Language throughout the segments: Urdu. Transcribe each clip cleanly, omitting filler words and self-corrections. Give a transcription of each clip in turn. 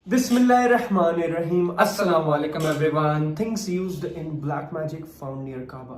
Bismillahirrahmanirrahim. Assalamu alaikum everyone. Things used in black magic found near Kaaba.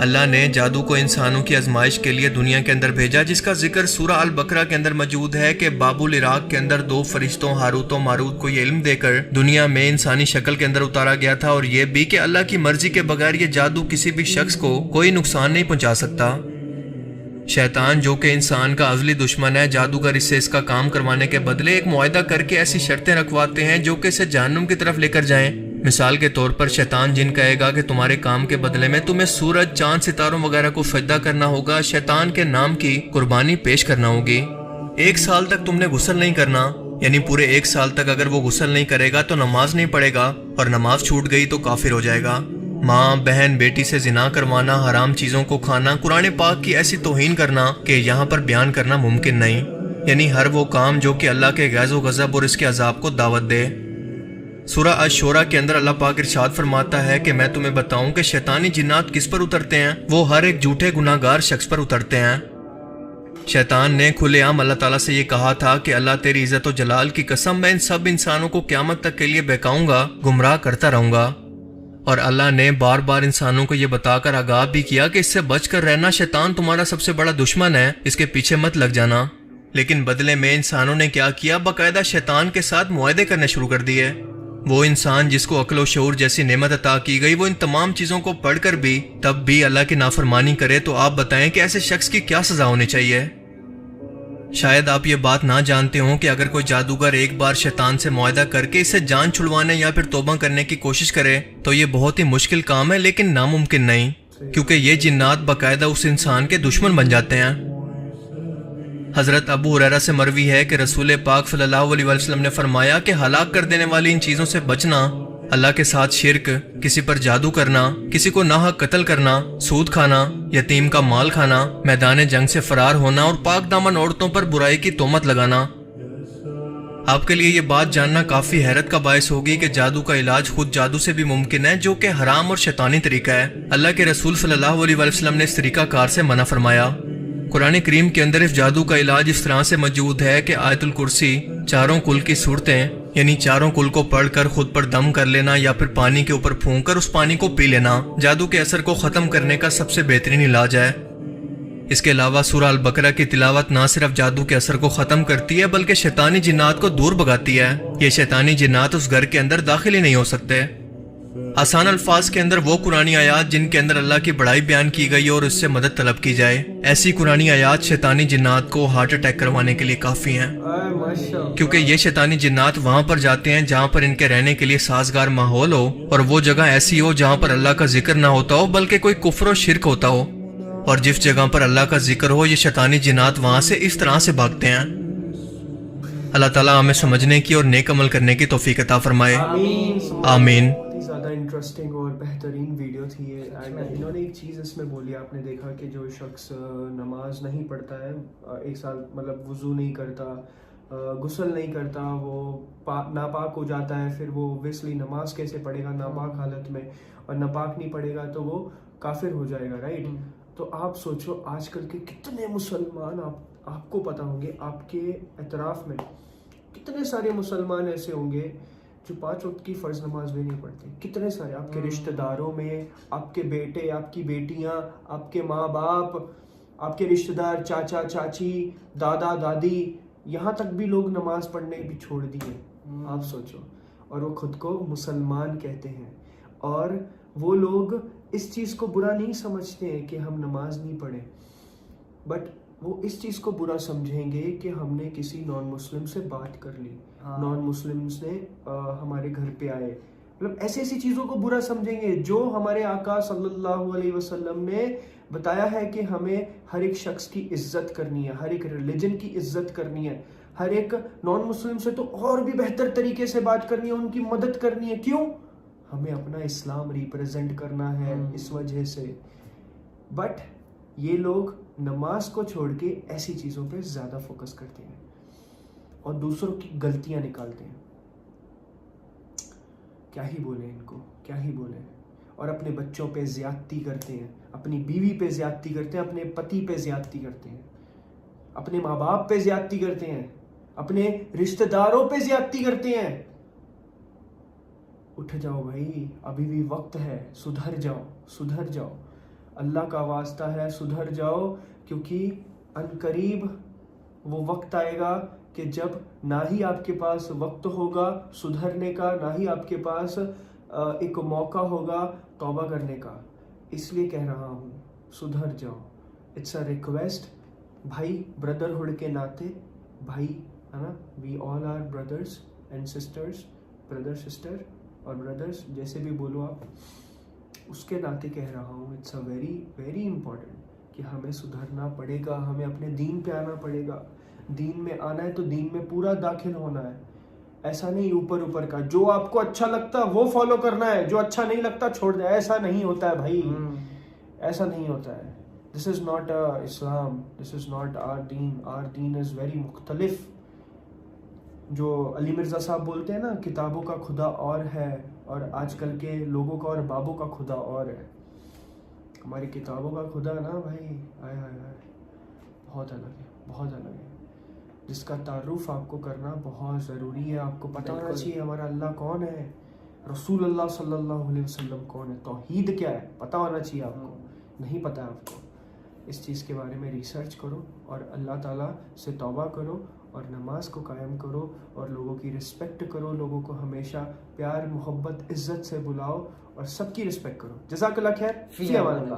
اللہ نے جادو کو انسانوں کی آزمائش کے لیے دنیا کے اندر بھیجا، جس کا ذکر سورہ البقرہ کے اندر موجود ہے کہ بابل عراق کے اندر 2 فرشتوں ہاروت و ماروت کو یہ علم دے کر دنیا میں انسانی شکل کے اندر اتارا گیا تھا، اور یہ بھی کہ اللہ کی مرضی کے بغیر یہ جادو کسی بھی شخص کو کوئی نقصان نہیں پہنچا سکتا۔ شیطان جو کہ انسان کا ازلی دشمن ہے، جادوگر اس سے اس کا کام کروانے کے بدلے ایک معاہدہ کر کے ایسی شرطیں رکھواتے ہیں جو کہ اسے جہنم کی طرف لے کر جائیں۔ مثال کے طور پر شیطان جن کہے گا کہ تمہارے کام کے بدلے میں تمہیں سورج، چاند، ستاروں وغیرہ کو سجدہ کرنا ہوگا، شیطان کے نام کی قربانی پیش کرنا ہوگی، 1 سال تک تم نے غسل نہیں کرنا، یعنی پورے 1 سال تک اگر وہ غسل نہیں کرے گا تو نماز نہیں پڑھے گا، اور نماز چھوٹ گئی تو کافر ہو جائے گا۔ ماں، بہن، بیٹی سے زنا کروانا، حرام چیزوں کو کھانا، قرآن پاک کی ایسی توہین کرنا کہ یہاں پر بیان کرنا ممکن نہیں، یعنی ہر وہ کام جو کہ اللہ کے غیظ و غضب اور اس کے عذاب کو دعوت دے۔ سورہ الشورى کے اندر اللہ پاک ارشاد فرماتا ہے کہ میں تمہیں بتاؤں کہ شیطانی جنات کس پر اترتے ہیں؟ وہ ہر ایک جھوٹے گناہ گار شخص پر اترتے ہیں۔ شیطان نے کھلے عام اللہ تعالیٰ سے یہ کہا تھا کہ اللہ تیری عزت و جلال کی قسم، میں ان سب انسانوں کو قیامت تک کے لیے بہکاؤں گا، گمراہ کرتا رہوں گا۔ اور اللہ نے بار بار انسانوں کو یہ بتا کر آگاہ بھی کیا کہ اس سے بچ کر رہنا، شیطان تمہارا سب سے بڑا دشمن ہے، اس کے پیچھے مت لگ جانا۔ لیکن بدلے میں انسانوں نے کیا کیا؟ باقاعدہ شیطان کے ساتھ معاہدے کرنے شروع کر دیے۔ وہ انسان جس کو عقل و شعور جیسی نعمت عطا کی گئی، وہ ان تمام چیزوں کو پڑھ کر بھی تب بھی اللہ کی نافرمانی کرے، تو آپ بتائیں کہ ایسے شخص کی کیا سزا ہونی چاہیے؟ شاید آپ یہ بات نہ جانتے ہوں کہ اگر کوئی جادوگر ایک بار شیطان سے معاہدہ کر کے اسے جان چھڑوانے یا پھر توبہ کرنے کی کوشش کرے تو یہ بہت ہی مشکل کام ہے، لیکن ناممکن نہیں، کیونکہ یہ جنات باقاعدہ اس انسان کے دشمن بن جاتے ہیں۔ حضرت ابو ہریرہ سے مروی ہے کہ رسول پاک صلی اللہ علیہ وسلم نے فرمایا کہ ہلاک کر دینے والی ان چیزوں سے بچنا، اللہ کے ساتھ شرک، کسی پر جادو کرنا، کسی کو ناحق قتل کرنا، سود کھانا، یتیم کا مال کھانا، میدان جنگ سے فرار ہونا، اور پاک دامن عورتوں پر برائی کی تہمت لگانا۔ آپ کے لیے یہ بات جاننا کافی حیرت کا باعث ہوگی کہ جادو کا علاج خود جادو سے بھی ممکن ہے، جو کہ حرام اور شیطانی طریقہ ہے۔ اللہ کے رسول صلی اللہ علیہ وسلم نے اس طریقہ کار سے منع فرمایا۔ قرآن کریم کے اندر اس جادو کا علاج اس طرح سے موجود ہے کہ آیت الکرسی، چاروں کل کی صورتیں، یعنی چاروں کل کو پڑھ کر خود پر دم کر لینا یا پھر پانی کے اوپر پھونک کر اس پانی کو پی لینا، جادو کے اثر کو ختم کرنے کا سب سے بہترین علاج ہے۔ اس کے علاوہ سورہ البقرہ کی تلاوت نہ صرف جادو کے اثر کو ختم کرتی ہے بلکہ شیطانی جنات کو دور بھگاتی ہے۔ یہ شیطانی جنات اس گھر کے اندر داخل ہی نہیں ہو سکتے۔ آسان الفاظ کے اندر وہ قرآنی آیات جن کے اندر اللہ کی بڑائی بیان کی گئی اور اس سے مدد طلب کی جائے، ایسی قرآنی آیات شیطانی جنات کو ہارٹ اٹیک کروانے کے لیے کافی ہیں، کیونکہ یہ شیطانی جنات وہاں پر جاتے ہیں جہاں پر ان کے رہنے کے لیے سازگار ماحول ہو، اور وہ جگہ ایسی ہو جہاں پر اللہ کا ذکر نہ ہوتا ہو بلکہ کوئی کفر و شرک ہوتا ہو، اور جس جگہ پر اللہ کا ذکر ہو یہ شیطانی جنات وہاں سے اس طرح سے بھاگتے ہیں۔ اللہ تعالیٰ ہمیں سمجھنے کی اور نیک عمل کرنے کی توفیق عطا فرمائے، آمین۔ زیادہ انٹرسٹنگ اور بہترین ویڈیو تھی یہ، اینڈ انہوں نے ایک چیز اس میں بولی، آپ نے دیکھا کہ جو شخص نماز نہیں پڑھتا ہے 1 سال، مطلب وضو نہیں کرتا، غسل نہیں کرتا، وہ ناپاک ہو جاتا ہے، پھر وہ اوبیسلی نماز کیسے پڑھے گا ناپاک حالت میں، اور ناپاک نہیں پڑھے گا تو وہ کافر ہو جائے گا، رائٹ؟ تو آپ سوچو آج کل کے کتنے مسلمان، آپ کو پتہ ہوں گے، آپ کے اطراف میں کتنے سارے مسلمان ایسے ہوں گے جو 5 وقت کی فرض نماز بھی نہیں پڑھتے، کتنے سارے آپ کے رشتہ داروں میں، آپ کے بیٹے، آپ کی بیٹیاں، آپ کے ماں باپ، آپ کے رشتہ دار، چاچا چاچی، دادا دادی، یہاں تک بھی لوگ نماز پڑھنے بھی چھوڑ دی ہے، آپ سوچو، اور وہ خود کو مسلمان کہتے ہیں، اور وہ لوگ اس چیز کو برا نہیں سمجھتے ہیں کہ ہم نماز نہیں پڑھیں، بٹ وہ اس چیز کو برا سمجھیں گے کہ ہم نے کسی نان مسلم سے بات کر لی، نان مسلمز نے ہمارے گھر پہ آئے، مطلب ایسی چیزوں کو برا سمجھیں گے جو ہمارے آقا صلی اللہ علیہ وسلم نے بتایا ہے کہ ہمیں ہر ایک شخص کی عزت کرنی ہے، ہر ایک ریلیجن کی عزت کرنی ہے، ہر ایک نان مسلم سے تو اور بھی بہتر طریقے سے بات کرنی ہے، ان کی مدد کرنی ہے۔ کیوں؟ ہمیں اپنا اسلام ریپرزینٹ کرنا ہے اس وجہ سے۔ بٹ یہ لوگ نماز کو چھوڑ کے ایسی چیزوں پہ زیادہ فوکس کرتے ہیں اور دوسروں کی غلطیاں نکالتے ہیں۔ کیا ہی بولے ان کو، کیا ہی بولے، اور اپنے بچوں پہ زیادتی کرتے ہیں، اپنی بیوی پہ زیادتی کرتے ہیں، اپنے پتی پہ زیادتی کرتے ہیں، اپنے ماں باپ پہ زیادتی کرتے ہیں، اپنے رشتہ داروں پہ زیادتی کرتے ہیں۔ اٹھ جاؤ بھائی، ابھی بھی وقت ہے، سدھر جاؤ، سدھر جاؤ۔ اللہ کا واسطہ ہے سدھر جاؤ، کیونکہ عنقریب وہ وقت آئے گا کہ جب نہ ہی آپ کے پاس وقت ہوگا سدھرنے کا، نہ ہی آپ کے پاس ایک موقع ہوگا توبہ کرنے کا. اس لیے کہہ رہا ہوں سدھر جاؤ. اٹس اے ریکویسٹ بھائی، بردرہڈ کے ناطے، بھائی ہے نا، we all are brothers and sisters, brother sister اور بردرس جیسے بھی بولو آپ، اس کے ناطے کہہ رہا ہوں it's a very very important کہ ہمیں سدھرنا پڑے گا، ہمیں اپنے دین پہ آنا پڑے گا. دین میں آنا ہے تو دین میں پورا داخل ہونا ہے. ایسا نہیں اوپر اوپر کا جو آپ کو اچھا لگتا ہے وہ فالو کرنا ہے، جو اچھا نہیں لگتا چھوڑ دے. ایسا نہیں ہوتا ہے بھائی، ایسا نہیں ہوتا ہے. This is not Islam, this is not our deen. Our deen is very مختلف. جو علی مرزا صاحب بولتے ہیں نا کتابوں کا خدا اور ہے اور آج کل کے لوگوں کا اور بابوں کا خدا اور ہے. ہماری کتابوں کا خدا نا بھائی آئے ہائے ہائے بہت الگ ہے، بہت الگ ہے، جس کا تعارف آپ کو کرنا بہت ضروری ہے. آپ کو پتہ ہونا چاہیے ہمارا اللہ کون ہے، رسول اللہ صلی اللہ علیہ وسلم کون ہے، توحید کیا ہے، پتہ ہونا چاہیے آپ کو. نہیں پتہ آپ کو، اس چیز کے بارے میں ریسرچ کرو اور اللہ تعالیٰ سے توبہ کرو اور نماز کو قائم کرو اور لوگوں کی رسپیکٹ کرو. لوگوں کو ہمیشہ پیار محبت عزت سے بلاؤ اور سب کی رسپیکٹ کرو. جزاک اللہ خیر، فی امان اللہ.